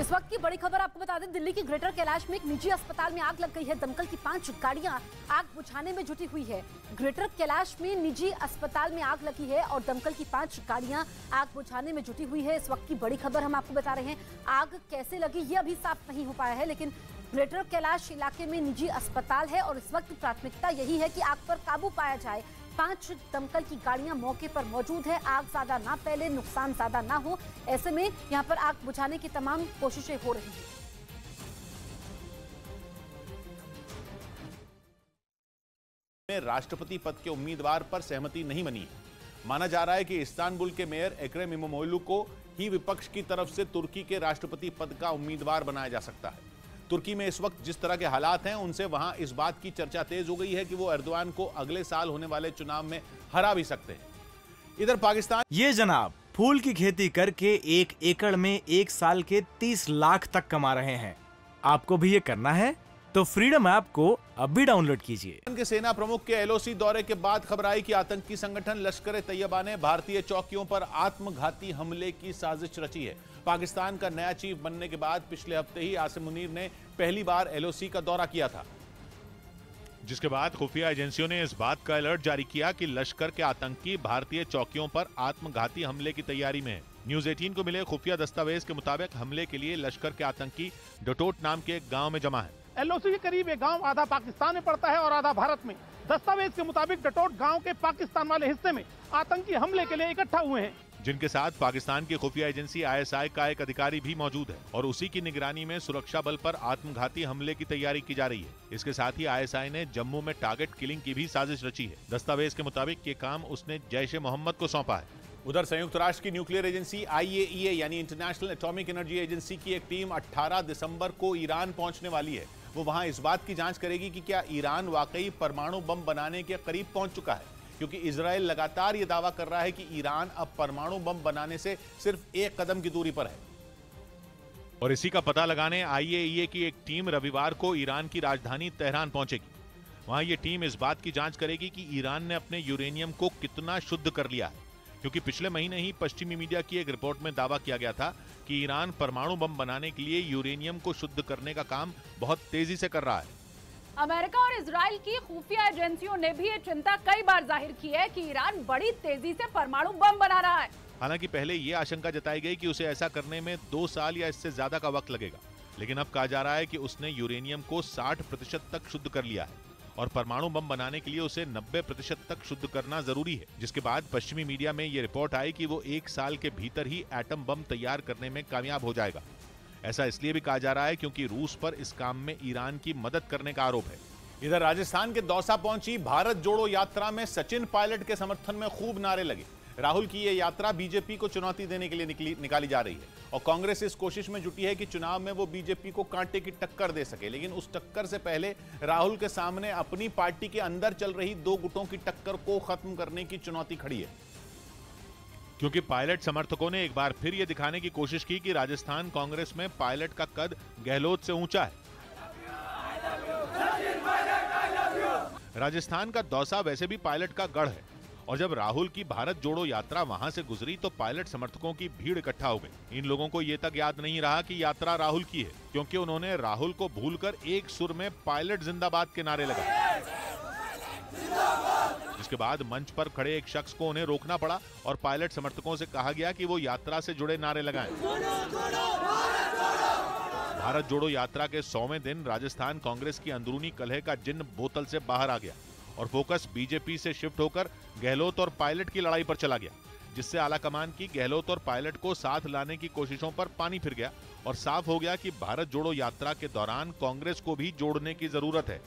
इस वक्त की बड़ी खबर आपको बता दें, दिल्ली की ग्रेटर कैलाश में एक निजी अस्पताल में आग लग गई है। दमकल की 5 गाड़ियां आग बुझाने में जुटी हुई है। ग्रेटर कैलाश में निजी अस्पताल में आग लगी है और दमकल की 5 गाड़ियां आग बुझाने में जुटी हुई है। इस वक्त की बड़ी खबर हम आपको बता रहे हैं। आग कैसे लगी ये अभी साफ नहीं हो पाया है, लेकिन ग्रेटर कैलाश इलाके में निजी अस्पताल है और इस वक्त प्राथमिकता यही है कि आग पर काबू पाया जाए। 5 दमकल की गाड़ियां मौके पर मौजूद है। आग ज्यादा ना फैले, नुकसान ज्यादा ना हो, ऐसे में यहां पर आग बुझाने की तमाम कोशिशें हो रही हैं। राष्ट्रपति पद के उम्मीदवार पर सहमति नहीं बनी है। माना जा रहा है कि इस्तांबुल के मेयर एक्रम इमामोग्लू को ही विपक्ष की तरफ से तुर्की के राष्ट्रपति पद का उम्मीदवार बनाया जा सकता है। तुर्की में इस वक्त जिस तरह के हालात हैं, उनसे वहां इस बात की चर्चा तेज हो गई है कि वो एर्दोआन को अगले साल होने वाले चुनाव में हरा भी सकते हैं। इधर पाकिस्तान ये जनाब फूल की खेती करके 1 एकड़ में 1 साल के 30 लाख तक कमा रहे हैं। आपको भी ये करना है तो फ्रीडम ऐप को अब भी डाउनलोड कीजिए। के सेना प्रमुख के एलओसी दौरे के बाद खबर आई कि आतंकी संगठन लश्कर तैयबा ने भारतीय चौकियों पर आत्मघाती हमले की साजिश रची है। पाकिस्तान का नया चीफ बनने के बाद पिछले हफ्ते ही आसिम मुनीर ने पहली बार एलओसी का दौरा किया था, जिसके बाद खुफिया एजेंसियों ने इस बात का अलर्ट जारी किया कि लश्कर के आतंकी भारतीय चौकियों पर आत्मघाती हमले की तैयारी में है। न्यूज 18 को मिले खुफिया दस्तावेज के मुताबिक हमले के लिए लश्कर के आतंकी डटोट नाम के एक गांव में जमा है। एलओसी के करीब ये गांव आधा पाकिस्तान में पड़ता है और आधा भारत में। दस्तावेज के मुताबिक डटोट गांव के पाकिस्तान वाले हिस्से में आतंकी हमले के लिए इकट्ठा हुए हैं, जिनके साथ पाकिस्तान की खुफिया एजेंसी ISI का एक अधिकारी भी मौजूद है और उसी की निगरानी में सुरक्षा बल पर आत्मघाती हमले की तैयारी की जा रही है। इसके साथ ही ISI ने जम्मू में टारगेट किलिंग की भी साजिश रची है। दस्तावेज के मुताबिक ये काम उसने जैश-ए-मोहम्मद को सौंपा है। उधर संयुक्त राष्ट्र की न्यूक्लियर एजेंसी IAEA यानी इंटरनेशनल एटॉमिक एनर्जी एजेंसी की एक टीम 18 दिसंबर को ईरान पहुंचने वाली है। वो वहां इस बात की जांच करेगी कि क्या ईरान वाकई परमाणु बम बनाने के करीब पहुंच चुका है, क्योंकि इजराइल लगातार ये दावा कर रहा है कि ईरान अब परमाणु बम बनाने से सिर्फ 1 कदम की दूरी पर है। और इसी का पता लगाने IAEA की एक टीम रविवार को ईरान की राजधानी तेहरान पहुंचेगी। वहां ये टीम इस बात की जांच करेगी कि ईरान ने अपने यूरेनियम को कितना शुद्ध कर लिया है, क्योंकि पिछले महीने ही पश्चिमी मीडिया की एक रिपोर्ट में दावा किया गया था कि ईरान परमाणु बम बनाने के लिए यूरेनियम को शुद्ध करने का काम बहुत तेजी से कर रहा है। अमेरिका और इजराइल की खुफिया एजेंसियों ने भी ये चिंता कई बार जाहिर की है कि ईरान बड़ी तेजी से परमाणु बम बना रहा है। हालांकि पहले ये आशंका जताई गई कि उसे ऐसा करने में 2 साल या इससे ज्यादा का वक्त लगेगा, लेकिन अब कहा जा रहा है कि उसने यूरेनियम को 60% तक शुद्ध कर लिया है और परमाणु बम बनाने के लिए उसे 90% तक शुद्ध करना जरूरी है। जिसके बाद पश्चिमी मीडिया में ये रिपोर्ट आई कि वो 1 साल के भीतर ही एटम बम तैयार करने में कामयाब हो जाएगा। ऐसा इसलिए भी कहा जा रहा है क्योंकि रूस पर इस काम में ईरान की मदद करने का आरोप है। इधर राजस्थान के दौसा पहुंची भारत जोड़ो यात्रा में सचिन पायलट के समर्थन में खूब नारे लगे। राहुल की यह यात्रा बीजेपी को चुनौती देने के लिए निकाली जा रही है और कांग्रेस इस कोशिश में जुटी है कि चुनाव में वो बीजेपी को कांटे की टक्कर दे सके। लेकिन उस टक्कर से पहले राहुल के सामने अपनी पार्टी के अंदर चल रही 2 गुटों की टक्कर को खत्म करने की चुनौती खड़ी है, क्योंकि पायलट समर्थकों ने एक बार फिर ये दिखाने की कोशिश की कि राजस्थान कांग्रेस में पायलट का कद गहलोत से ऊंचा है। राजस्थान का दौसा वैसे भी पायलट का गढ़ है और जब राहुल की भारत जोड़ो यात्रा वहां से गुजरी तो पायलट समर्थकों की भीड़ इकट्ठा हो गई। इन लोगों को ये तक याद नहीं रहा कि यात्रा राहुल की है, क्योंकि उन्होंने राहुल को भूलकर एक सुर में पायलट जिंदाबाद के नारे लगाए। जिसके बाद मंच पर खड़े एक शख्स को उन्हें रोकना पड़ा और पायलट समर्थकों से कहा गया कि वो यात्रा से जुड़े नारे लगाएं। भारत जोड़ो यात्रा के 100वें दिन राजस्थान कांग्रेस की अंदरूनी कलह का जिन्न बोतल से बाहर आ गया और फोकस बीजेपी से शिफ्ट होकर गहलोत और पायलट की लड़ाई पर चला गया, जिससे आलाकमान की गहलोत और पायलट को साथ लाने की कोशिशों पर पानी फिर गया और साफ हो गया कि भारत जोड़ो यात्रा के दौरान कांग्रेस को भी जोड़ने की जरूरत है।